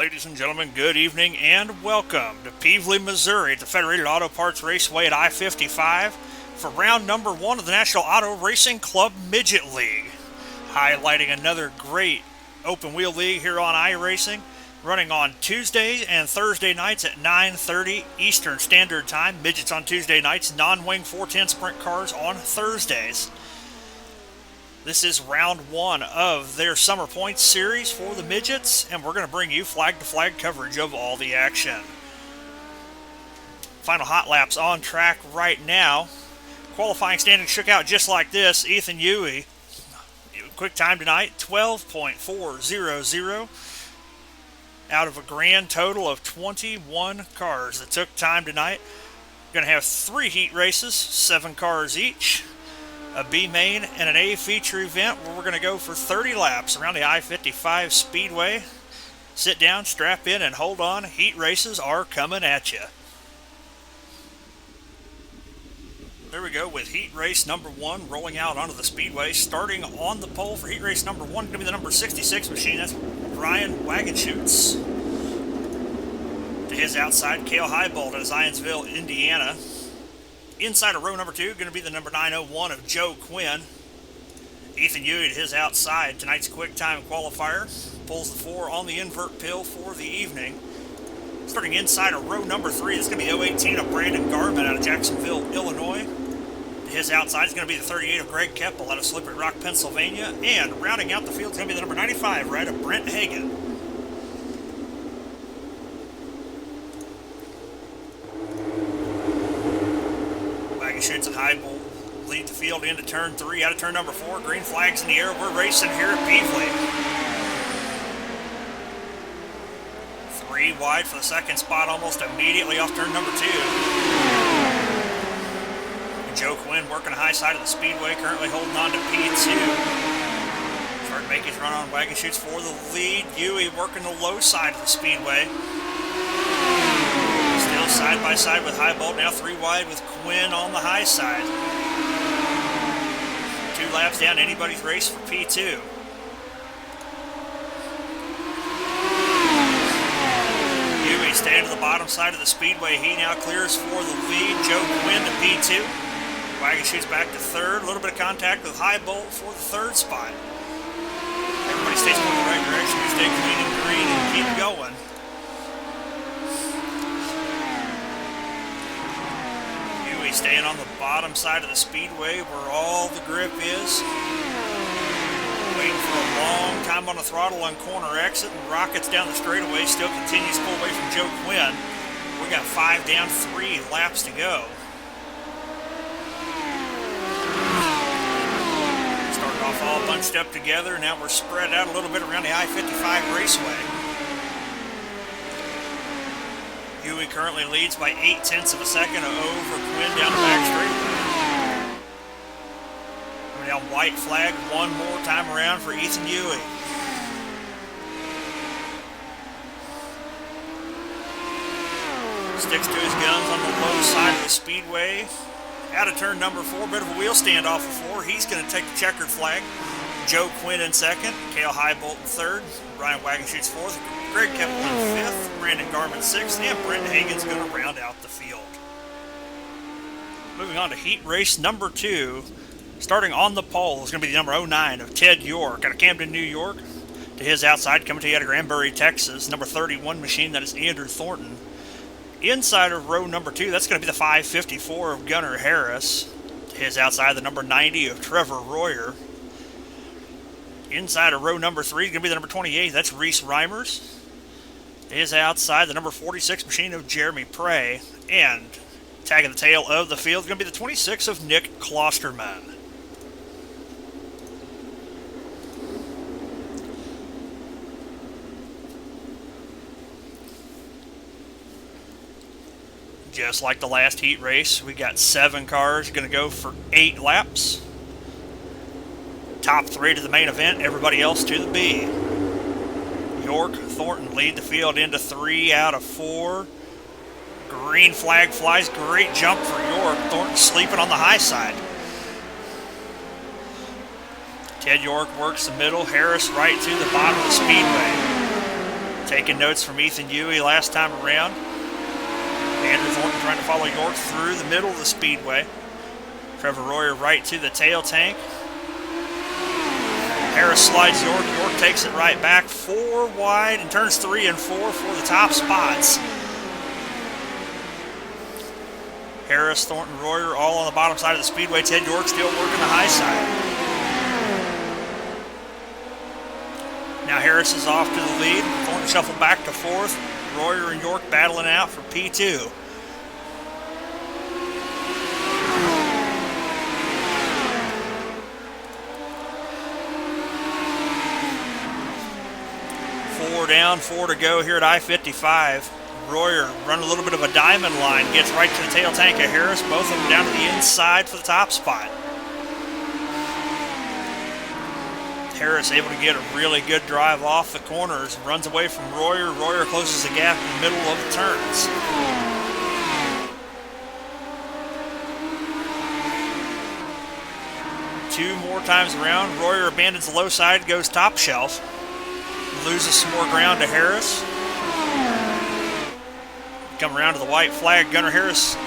ladies and gentlemen, good evening and welcome to Pevely, Missouri at the Federated Auto Parts Raceway at I-55 for round number 1 of the National Auto Racing Club Midget League. Highlighting another great open wheel league here on iRacing, running on Tuesday and Thursday nights at 9:30 Eastern Standard Time. Midgets on Tuesday nights, non-wing 410 sprint cars on Thursdays. This is round 1 of their Summer Points series for the Midgets, and we're going to bring you flag-to-flag coverage of all the action. Final hot laps on track right now. Qualifying standings shook out just like this. Ethan Huey, quick time tonight, 12.400 out of a grand total of 21 cars that took time tonight. Going to have 3 heat races, 7 cars each. A B main and an A feature event where we're going to go for 30 laps around the I-55 Speedway. Sit down, strap in, and hold on. Heat races are coming at you. There we go with heat race number 1 rolling out onto the speedway. Starting on the pole for heat race number 1, going to be the number 66 machine. That's Brian Wagenschutz. To his outside, Cale Highbolt out of Zionsville, Indiana. Inside of row number 2, going to be the number 901 of Joe Quinn. Ethan Huey to his outside, tonight's quick time qualifier. Pulls the 4 on the invert pill for the evening. Starting inside of row number 3, it's going to be the 018 of Brandon Garman out of Jacksonville, Illinois. To his outside is going to be the 38 of Greg Keppel out of Slippery Rock, Pennsylvania. And rounding out the field is going to be the number 95, right, of Brent Hagan. Shoots and Highbolt lead the field into turn 3, out of turn number 4. Green flags in the air. We're racing here at Pevely. 3 wide for the second spot, almost immediately off turn number 2. And Joe Quinn working the high side of the speedway, currently holding on to P2. Starting to make his run on Wagenschutz for the lead. Huey working the low side of the speedway. Still side by side with Highbolt, now 3 wide with Quinn on the high side. 2 laps down, anybody's race for P2. Huey staying to the bottom side of the speedway. He now clears for the lead. Joe Quinn to P2. Wagenschutz back to 3rd. A little bit of contact with Highbolt for the 3rd spot. Everybody stays going in the right direction. We stay clean and green and keep going. Staying on the bottom side of the speedway where all the grip is. Waiting for a long time on the throttle on corner exit, and rockets down the straightaway. Still continues to pull away from Joe Quinn. We got 5 down, 3 laps to go. Started off all bunched up together. Now we're spread out a little bit around the I-55 Raceway. Huey currently leads by 0.8 of a second over Quinn down the back straightaway. Coming down white flag one more time around for Ethan Huey. Sticks to his guns on the low side of the speedway. Out of turn number 4, bit of a wheel standoff of 4. He's going to take the checkered flag. Joe Quinn in 2nd, Cale Highbolt in 3rd, Brian Wagenschutz 4th, Greg Keppel in 5th, Brandon Garman 6th, and Brent Hagan's going to round out the field. Moving on to heat race number 2. Starting on the pole is going to be the number 09 of Ted York out of Camden, New York. To his outside, coming to you out of Granbury, Texas, number 31 machine, that is Andrew Thornton. Inside of row number 2, that's going to be the 554 of Gunnar Harris. To his outside, the number 90 of Trevor Royer. Inside of row number 3 is going to be the number 28. That's Reese Reimers. His outside, the number 46 machine of Jeremy Prey. And tagging the tail of the field is going to be the 26 of Nick Klosterman. Just like the last heat race, we got 7 cars going to go for 8 laps. Top 3 to the main event, everybody else to the B. York, Thornton lead the field into 3 out of 4. Green flag flies, great jump for York. Thornton sleeping on the high side. Ted York works the middle, Harris right to the bottom of the speedway. Taking notes from Ethan Huey last time around. Andrew Thornton trying to follow York through the middle of the speedway. Trevor Royer right to the tail tank. Harris slides York. York takes it right back. 4 wide and turns 3 and 4 for the top spots. Harris, Thornton, Royer all on the bottom side of the speedway. Ted York still working the high side. Now Harris is off to the lead. Thornton shuffled back to 4th. Royer and York battling out for P2. Down, 4 to go here at I-55. Royer running a little bit of a diamond line, gets right to the tail tank of Harris, both of them down to the inside for the top spot. Harris able to get a really good drive off the corners, runs away from Royer. Royer closes the gap in the middle of the turns. Two more times around, Royer abandons the low side, goes top shelf. Loses some more ground to Harris. Come around to the white flag. Gunnar Harris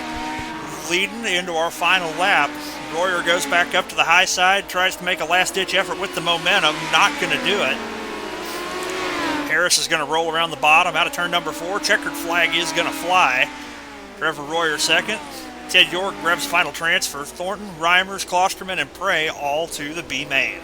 leading into our final lap. Royer goes back up to the high side, tries to make a last-ditch effort with the momentum. Not going to do it. Harris is going to roll around the bottom out of turn number 4. Checkered flag is going to fly. Trevor Royer second. Ted York grabs final transfer. Thornton, Reimers, Klosterman, and Prey all to the B main.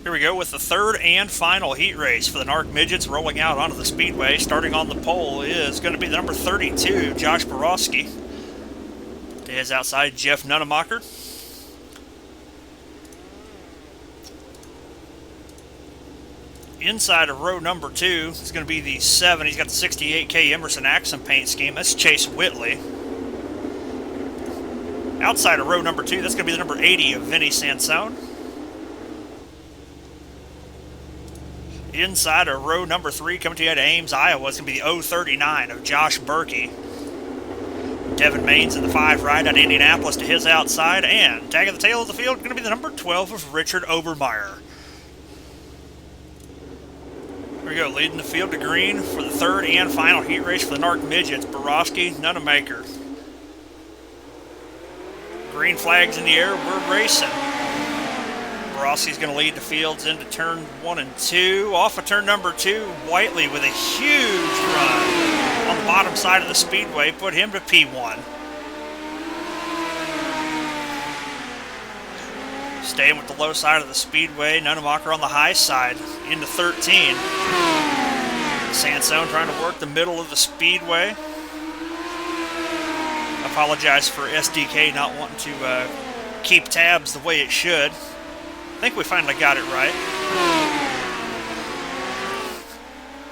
Here we go with the third and final heat race for the NARC Midgets rolling out onto the speedway. Starting on the pole is going to be the number 32, Josh Borowski. To his outside, Jeff Nunnemacher. Inside of row number 2 is going to be the 7. He's got the 68K Emerson Axum paint scheme. That's Chase Whitley. Outside of row number 2, that's going to be the number 80 of Vinny Sansone. Inside of row number 3, coming to you out of Ames, Iowa, is going to be the 039 of Josh Berkey. Devin Maines in the 5 right out of Indianapolis to his outside. And tagging the tail of the field, going to be the number 12 of Richard Obermeyer. Here we go, leading the field to green for the third and final heat race for the NARC Midgets, Borowski, Nunnemacher. Green flags in the air, we're racing. Borowski's going to lead the fields into turn 1 and 2. Off of turn number 2, Whiteley with a huge run on the bottom side of the speedway, put him to P1. Staying with the low side of the speedway, Nunnemacher on the high side into 13. Sansone trying to work the middle of the speedway. Apologize for SDK not wanting to keep tabs the way it should. I think we finally got it right.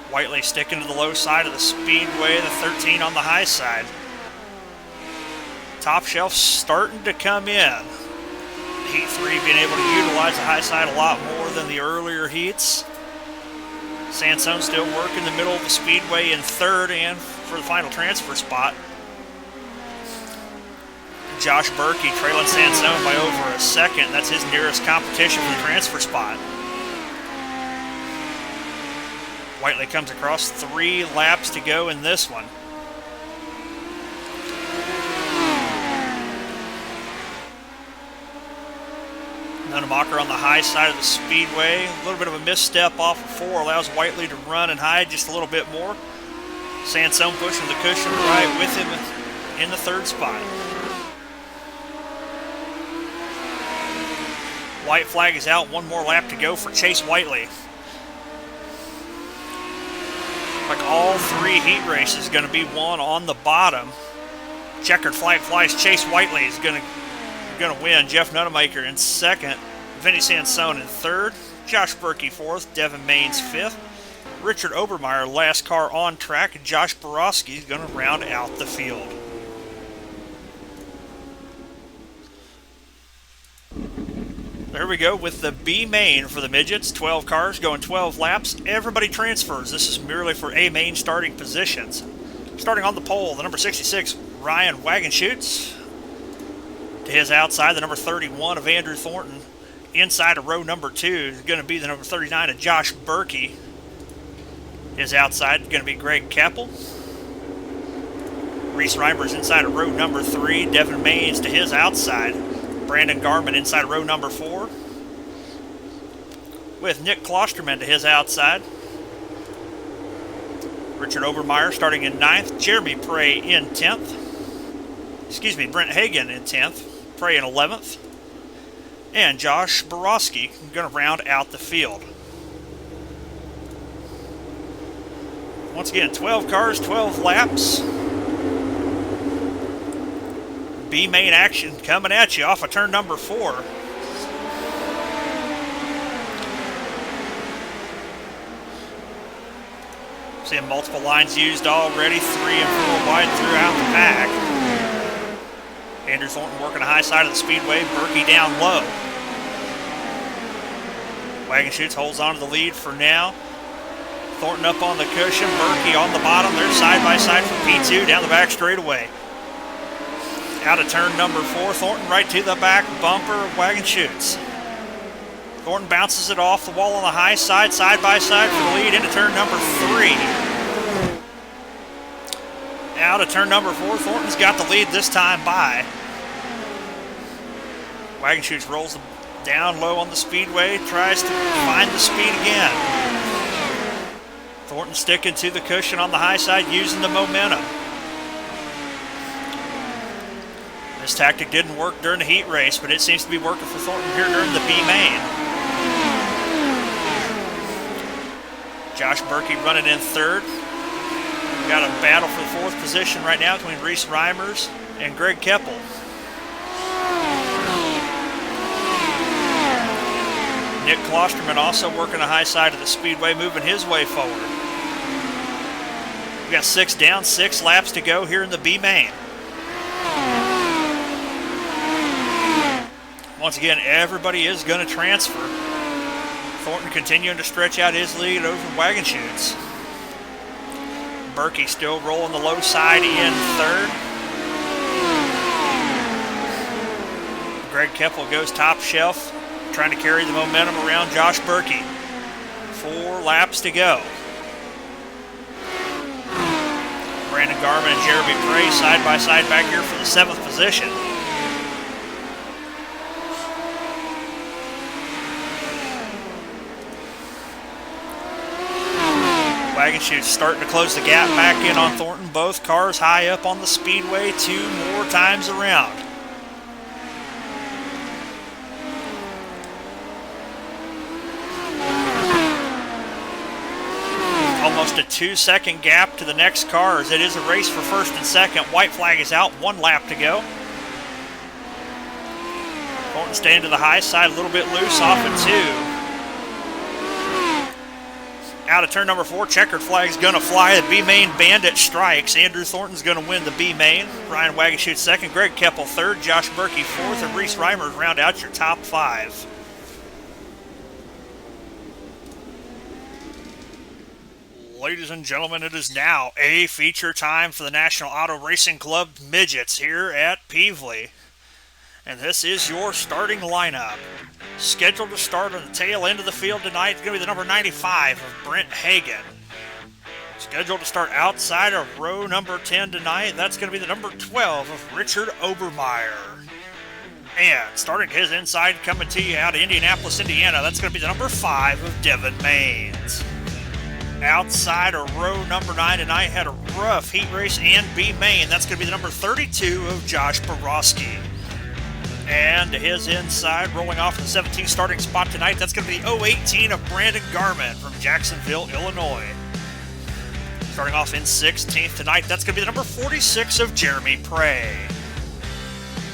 Whiteley sticking to the low side of the speedway, the 13 on the high side. Top shelf starting to come in. Heat 3 being able to utilize the high side a lot more than the earlier heats. Sansone still working the middle of the speedway in 3rd and for the final transfer spot. Josh Berkey trailing Sansone by over a second. That's his nearest competition for the transfer spot. Whiteley comes across, 3 laps to go in this one. Nunnemacher on the high side of the speedway. A little bit of a misstep off of 4 allows Whiteley to run and hide just a little bit more. Sansone pushing the cushion right with him in the 3rd spot. White flag is out, 1 more lap to go for Chase Whiteley. Like all 3 heat races going to be won on the bottom. Checkered flag flies, Chase Whiteley is going to win. Jeff Nunnemacher in 2nd, Vinny Sansone in 3rd, Josh Berkey 4th, Devin Maines 5th, Richard Obermeyer last car on track, and Josh Borowski is going to round out the field. There we go with the B main for the Midgets. 12 cars going 12 laps. Everybody transfers. This is merely for A main starting positions. Starting on the pole, the number 66, Ryan Wagenschutz. To his outside, the number 31 of Andrew Thornton. inside of row number 2 is going to be the number 39 of Josh Berkey. His outside is going to be Greg Keppel. Reese Reimer's inside of row number 3. Devin Maines to his outside. Brandon Garman inside of row number 4. With Nick Klosterman to his outside. Richard Obermeyer starting in 9th. Jeremy Prey in 10th. Brent Hagan in 10th. Prey in 11th. And Josh Borowski going to round out the field. Once again, 12 cars, 12 laps. B main action coming at you off of turn number 4. Seeing multiple lines used already, 3 and 4 wide throughout the pack. Andrew Thornton working the high side of the speedway, Berkey down low. Wagon Chutes holds on to the lead for now. Thornton up on the cushion, Berkey on the bottom. They're side by side from P2 down the back straightaway. Out of turn number 4, Thornton right to the back bumper of Wagon Chutes. Thornton bounces it off the wall on the high side, side by side for the lead into turn number 3. Out of turn number 4, Thornton's got the lead this time by. Wagon Chutes rolls down low on the speedway, tries to find the speed again. Thornton sticking to the cushion on the high side, using the momentum. This tactic didn't work during the heat race, but it seems to be working for Thornton here during the B main. Josh Berkey running in 3rd. We've got a battle for the 4th position right now between Reese Reimers and Greg Keppel. Nick Klosterman also working the high side of the speedway, moving his way forward. We've got 6 down, 6 laps to go here in the B main. Once again, everybody is going to transfer. Thornton continuing to stretch out his lead over Wagon Chutes. Berkey still rolling the low side in 3rd. Greg Keppel goes top shelf, trying to carry the momentum around Josh Berkey. 4 laps to go. Brandon Garman and Jeremy Prey side by side back here for the 7th position. Wagon Chutes starting to close the gap back in on Thornton. Both cars high up on the speedway 2 more times around. Almost a 2-second gap to the next cars. It is a race for 1st and 2nd. White flag is out, 1 lap to go. Thornton staying to the high side, a little bit loose off of 2. Out of turn number 4, checkered flag's going to fly. The B-main bandit strikes. Andrew Thornton's going to win the B-main. Ryan Wagon Chutes 2nd, Greg Keppel 3rd, Josh Berkey 4th, and Reese Reimers round out your top 5. Ladies and gentlemen, it is now a feature time for the National Auto Racing Club Midgets here at Pevely. And this is your starting lineup. Scheduled to start on the tail end of the field tonight is going to be the number 95 of Brent Hagan. Scheduled to start outside of row number 10 tonight, that's going to be the number 12 of Richard Obermeyer. And starting his inside, coming to you out of Indianapolis, Indiana, that's going to be the number 5 of Devin Maines. Outside of row number 9 tonight, had a rough heat race and B main. That's going to be the number 32 of Josh Borowski. And to his inside, rolling off the 17th starting spot tonight, that's going to be the 018 of Brandon Garman from Jacksonville, Illinois. Starting off in 16th tonight, that's going to be the number 46 of Jeremy Prey.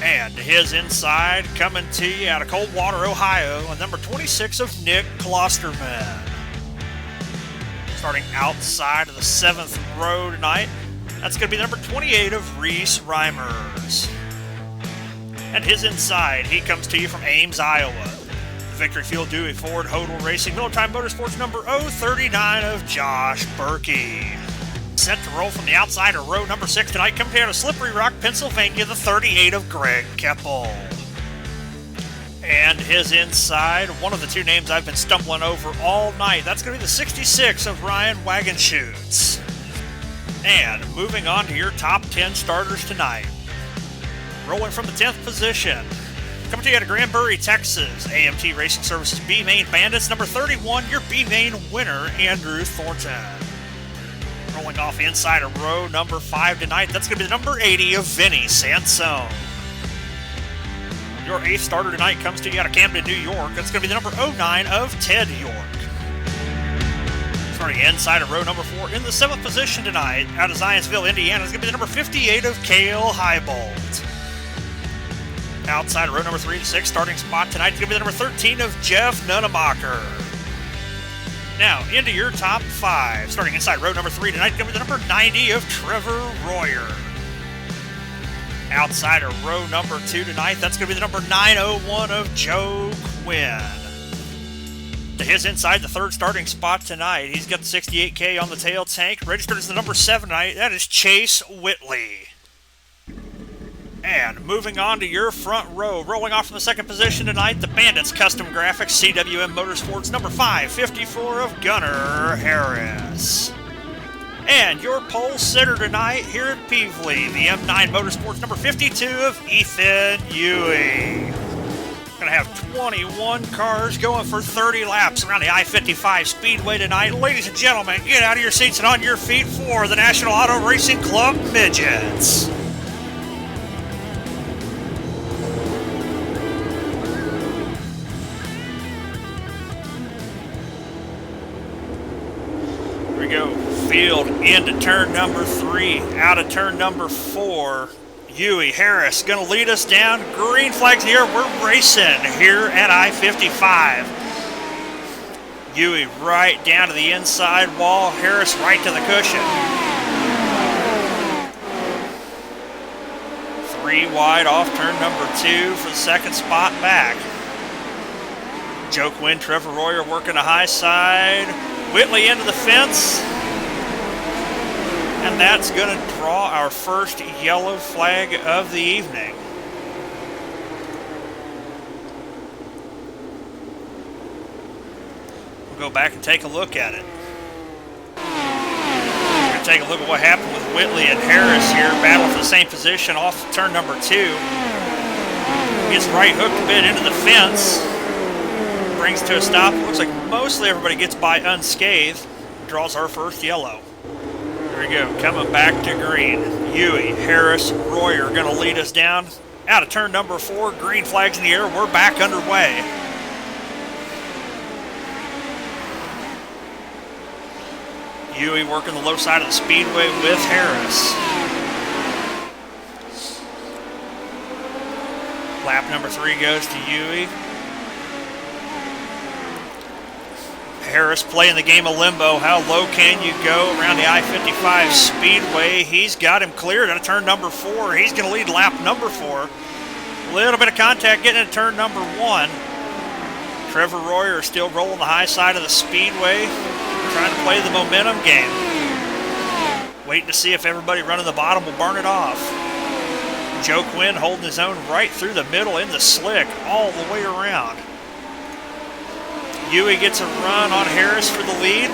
And to his inside, coming to you out of Coldwater, Ohio, and number 26 of Nick Klosterman. Starting outside of the 7th row tonight, that's going to be the number 28 of Reese Reimers. And his inside, he comes to you from Ames, Iowa. The Victory Field Dewey Ford Hodel Racing Miller Time Motorsports number 039 of Josh Berkey. Set to roll from the outside of row number 6 tonight, coming out of Slippery Rock, Pennsylvania, the 38 of Greg Keppel. And his inside, one of the two names I've been stumbling over all night. That's going to be the 66 of Ryan Wagon Shoots. And moving on to your top 10 starters tonight. Rolling from the 10th position. Coming to you out of Granbury, Texas. AMT Racing Services B-Main Bandits. Number 31, your B-Main winner, Andrew Thornton. Rolling off inside of row number 5 tonight. That's going to be the number 80 of Vinny Sansone. Your 8th starter tonight comes to you out of Camden, New York. That's going to be the number 09 of Ted York. Starting inside of row number 4 in the 7th position tonight out of Zionsville, Indiana. It's going to be the number 58 of Cale Highbolt. Outside of row number 3 to 6, starting spot tonight is going to be the number 13 of Jeff Nunnemacher. Now, into your top 5. Starting inside row number 3 tonight is going to be the number 90 of Trevor Royer. Outside of row number 2 tonight, that's going to be the number 901 of Joe Quinn. To his inside, the 3rd starting spot tonight, he's got the 68K on the tail tank. Registered as the number 7 tonight, that is Chase Whitley. And moving on to your front row, rolling off from the 2nd position tonight, the Bandits Custom Graphics CWM Motorsports number 554 of Gunnar Harris. And your pole sitter tonight here at Pevely, the M9 Motorsports number 52 of Ethan Ewing. Going to have 21 cars going for 30 laps around the I-55 Speedway tonight. Ladies and gentlemen, get out of your seats and on your feet for the National Auto Racing Club Midgets. Go field into turn number 3, out of turn number 4. Huey Harris going to lead us down. Green flags here. We're racing here at I-55. Huey right down to the inside wall. Harris right to the cushion. 3 wide off turn number 2 for the 2nd spot back. Joe Quinn, Trevor Royer working the high side. Whitley into the fence, and that's going to draw our first yellow flag of the evening. We'll go back and take a look at it. We're going to take a look at what happened with Whitley and Harris here, battling for the same position off turn number 2. Gets right hooked a bit into the fence. Brings to a stop. Looks like mostly everybody gets by unscathed. Draws our first yellow. There we go. Coming back to green. Huey, Harris, Royer going to lead us down. Out of turn number 4. Green flags in the air. We're back underway. Huey working the low side of the speedway with Harris. Lap number 3 goes to Huey. Harris playing the game of limbo. How low can you go around the I-55 Speedway? He's got him cleared out of turn number 4. He's going to lead lap number 4. A little bit of contact getting into turn number 1. Trevor Royer still rolling the high side of the Speedway, trying to play the momentum game. Waiting to see if everybody running the bottom will burn it off. Joe Quinn holding his own right through the middle in the slick all the way around. Huey gets a run on Harris for the lead.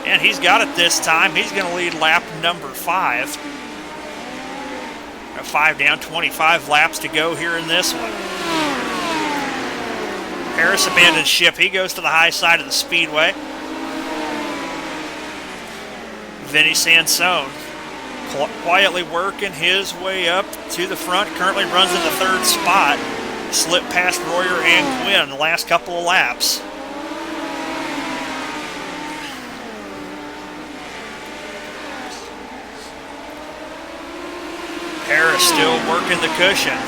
And he's got it this time. He's going to lead lap number 5. 5 down, 25 laps to go here in this one. Harris abandons ship. He goes to the high side of the speedway. Vinny Sansone quietly working his way up to the front. Currently runs in the 3rd spot. Slipped past Royer and Quinn the last couple of laps. Harris still working the cushion.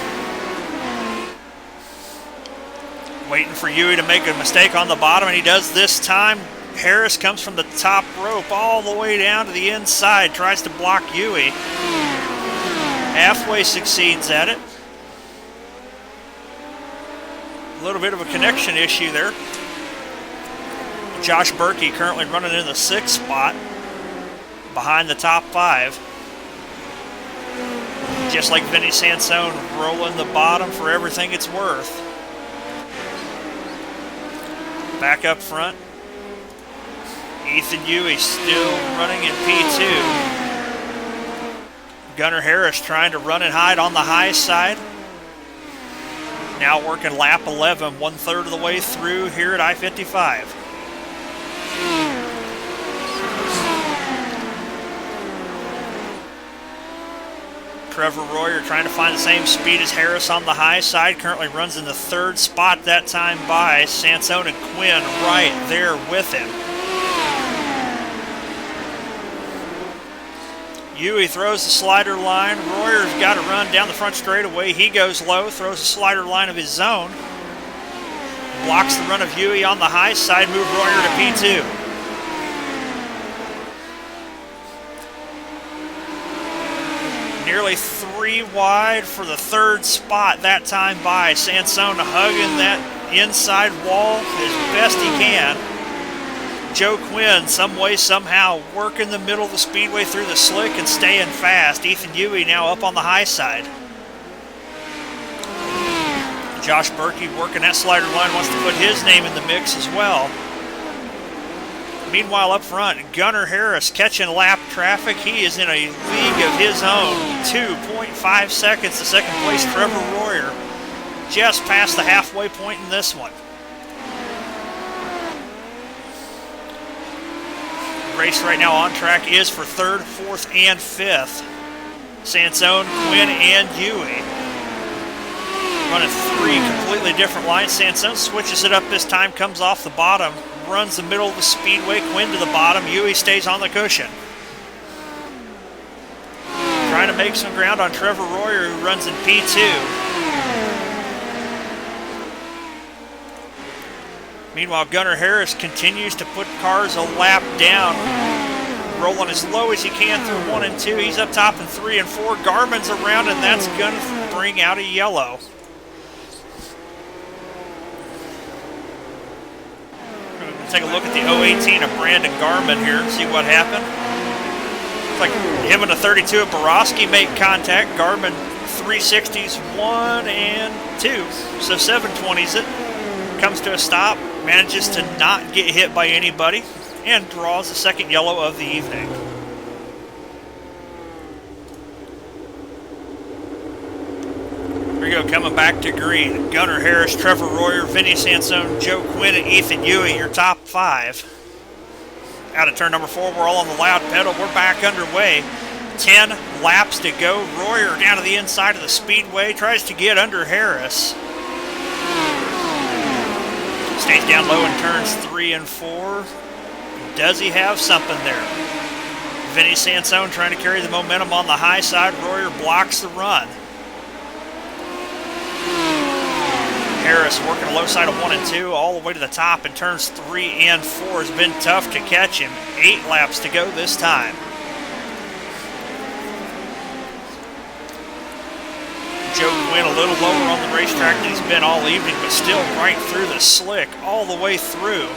Waiting for Huey to make a mistake on the bottom, and he does this time. Harris comes from the top rope all the way down to the inside, tries to block Huey. Halfway succeeds at it. A little bit of a connection issue there. Josh Berkey currently running in the 6th spot behind the top 5. just like Vinny Sansone, rolling the bottom for everything it's worth. Back up front, Ethan Huey still running in P2. Gunnar Harris trying to run and hide on the high side. Now working lap 11, 1/3 of the way through here at I-55. Trevor Royer trying to find the same speed as Harris on the high side. Currently runs in the 3rd spot that time by Sansone and Quinn right there with him. Huey throws the slider line. Royer's got to run down the front straightaway. He goes low, throws the slider line of his own. Blocks the run of Huey on the high side, move Royer to P2. Nearly 3 wide for the 3rd spot that time by. Sansone hugging that inside wall as best he can. Joe Quinn, some way, somehow, working the middle of the speedway through the slick and staying fast. Ethan Huey now up on the high side. Josh Berkey working that slider line, wants to put his name in the mix as well. Meanwhile, up front, Gunnar Harris catching lap traffic. He is in a league of his own. 2.5 seconds to second place, Trevor Royer. Just past the halfway point in this one. Race right now on track is for 3rd, 4th, and 5th. Sansone, Quinn, and Huey. Running 3 completely different lines. Sansone switches it up this time, comes off the bottom, runs the middle of the speedway. Quinn to the bottom. Huey stays on the cushion. Trying to make some ground on Trevor Royer, who runs in P2. Meanwhile, Gunnar Harris continues to put cars a lap down, rolling as low as he can through 1 and 2. He's up top in 3 and 4. Garmin's around, and that's going to bring out a yellow. We're going to take a look at the 018 of Brandon Garmin here and see what happened. Looks like him and a 32 of Borowski make contact. Garmin 360s 1 and 2, so 720s it. Comes to a stop, manages to not get hit by anybody, and draws the 2nd yellow of the evening. Here we go, coming back to green. Gunnar Harris, Trevor Royer, Vinny Sansone, Joe Quinn, and Ethan Huey, your top 5. Out of turn number 4, we're all on the loud pedal. We're back underway. 10 laps to go. Royer down to the inside of the speedway, tries to get under Harris. Stays down low in turns 3 and 4. Does he have something there? Vinny Sansone trying to carry the momentum on the high side. Royer blocks the run. Harris working the low side of 1 and 2 all the way to the top in turns 3 and 4. Has been tough to catch him. 8 laps to go this time. Joe Quinn a little lower on the racetrack than he's been all evening, but still right through the slick all the way through.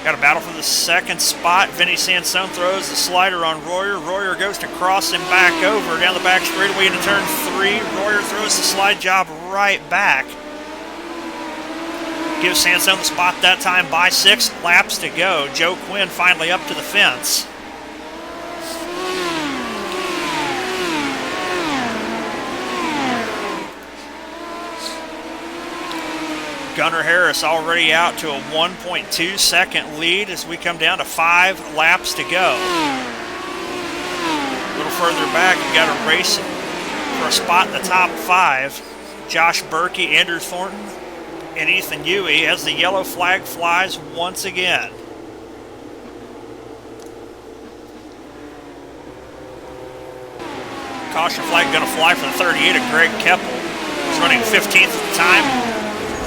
Got a battle for the 2nd spot. Vinny Sansone throws the slider on Royer. Royer goes to cross him back over down the back straightaway into turn 3. Royer throws the slide job right back. Gives Sansone the spot that time by 6 laps to go. Joe Quinn finally up to the fence. Gunnar Harris already out to a 1.2 second lead as we come down to 5 laps to go. A little further back, you got a race for a spot in the top 5. Josh Berkey, Andrew Thornton, and Ethan Huey as the yellow flag flies once again. Caution flag going to fly for the 38 of Greg Keppel. He's running 15th at the time.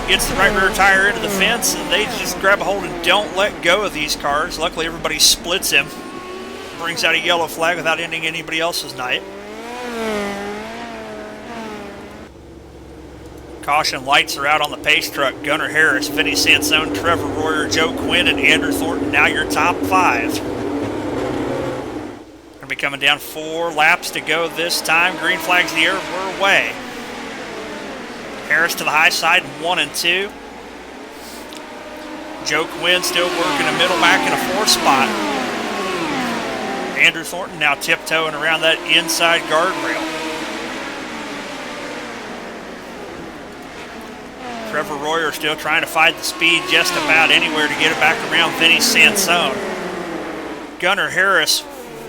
Gets the right rear tire into the fence, and they just grab a hold and don't let go of these cars. Luckily, everybody splits him. Brings out a yellow flag without ending anybody else's night. Caution lights are out on the pace truck. Gunnar Harris, Vinny Sansone, Trevor Royer, Joe Quinn, and Andrew Thornton, now your top 5. Going to be coming down 4 laps to go this time. Green flags in the air, we're away. Harris to the high side, 1 and 2. Joe Quinn still working a middle back in a 4th spot. Andrew Thornton now tiptoeing around that inside guardrail. Trevor Royer still trying to fight the speed just about anywhere to get it back around Vinny Sansone. Gunnar Harris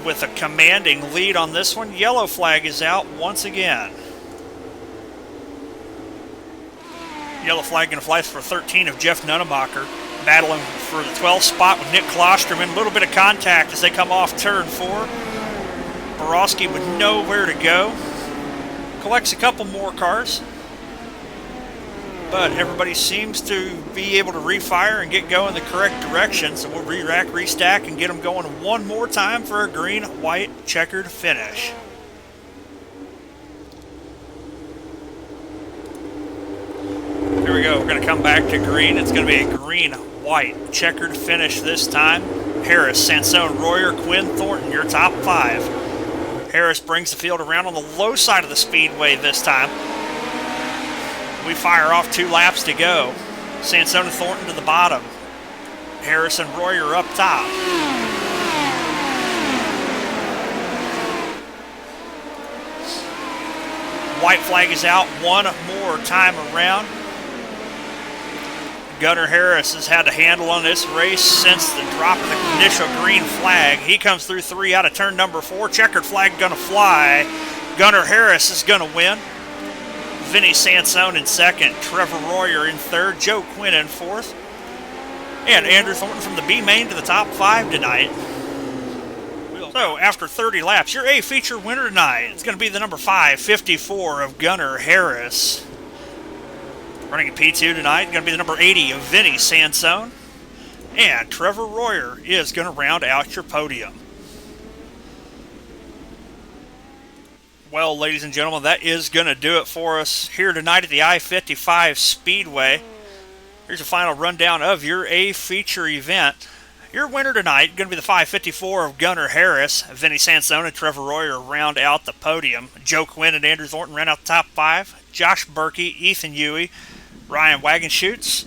with a commanding lead on this one. Yellow flag is out once again. Yellow flag going to fly for 13 of Jeff Nunnemacher. Battling for the 12th spot with Nick Klosterman. A little bit of contact as they come off turn 4. Borowski with nowhere to go. Collects a couple more cars. But everybody seems to be able to refire and get going the correct direction. So we'll re-rack, restack, and get them going one more time for a green-white checkered finish. Here we go. We're going to come back to green. It's going to be a green-white checkered finish this time. Harris, Sansone, Royer, Quinn, Thornton, your top 5. Harris brings the field around on the low side of the speedway this time. We fire off 2 laps to go. Sansone and Thornton to the bottom. Harris and Royer up top. White flag is out one more time around. Gunnar Harris has had a handle on this race since the drop of the initial green flag. He comes through 3 out of turn number 4. Checkered flag gonna fly. Gunnar Harris is gonna win. Vinny Sansone in 2nd. Trevor Royer in 3rd. Joe Quinn in 4th. And Andrew Thornton from the B main to the top 5 tonight. So after 30 laps, your A feature winner tonight is going to be the number 554 of Gunnar Harris. Running in P2 tonight, going to be the number 80 of Vinny Sansone. And Trevor Royer is going to round out your podium. Well, ladies and gentlemen, that is going to do it for us here tonight at the I-55 Speedway. Here's a final rundown of your A feature event. Your winner tonight going to be the 554 of Gunnar Harris. Vinny Sansone and Trevor Royer round out the podium. Joe Quinn and Andrew Thornton round out the top 5. Josh Berkey, Ethan Huey, Ryan Wagenschutz,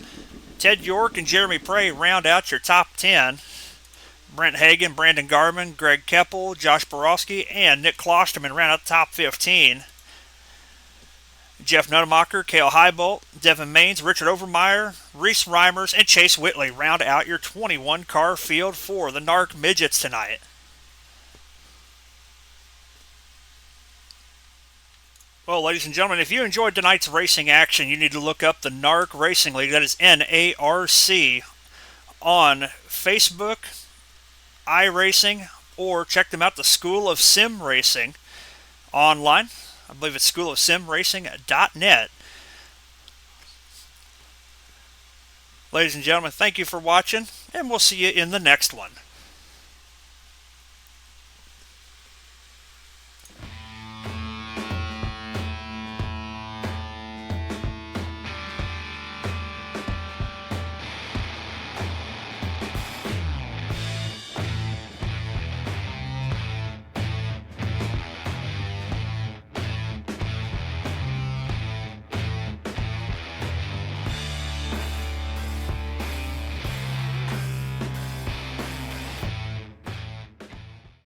Ted York, and Jeremy Prey round out your top 10. Brent Hagan, Brandon Garman, Greg Keppel, Josh Borowski, and Nick Klosterman round out the top 15. Jeff Nunnemacher, Cale Heibolt, Devin Maines, Richard Overmeyer, Reese Reimers, and Chase Whitley round out your 21-car field for the NARC Midgets tonight. Well, ladies and gentlemen, if you enjoyed tonight's racing action, you need to look up the NARC Racing League. That is NARC on Facebook, iRacing, or check them out, the School of Sim Racing online. I believe it's schoolofsimracing.net. Ladies and gentlemen, thank you for watching, and we'll see you in the next one.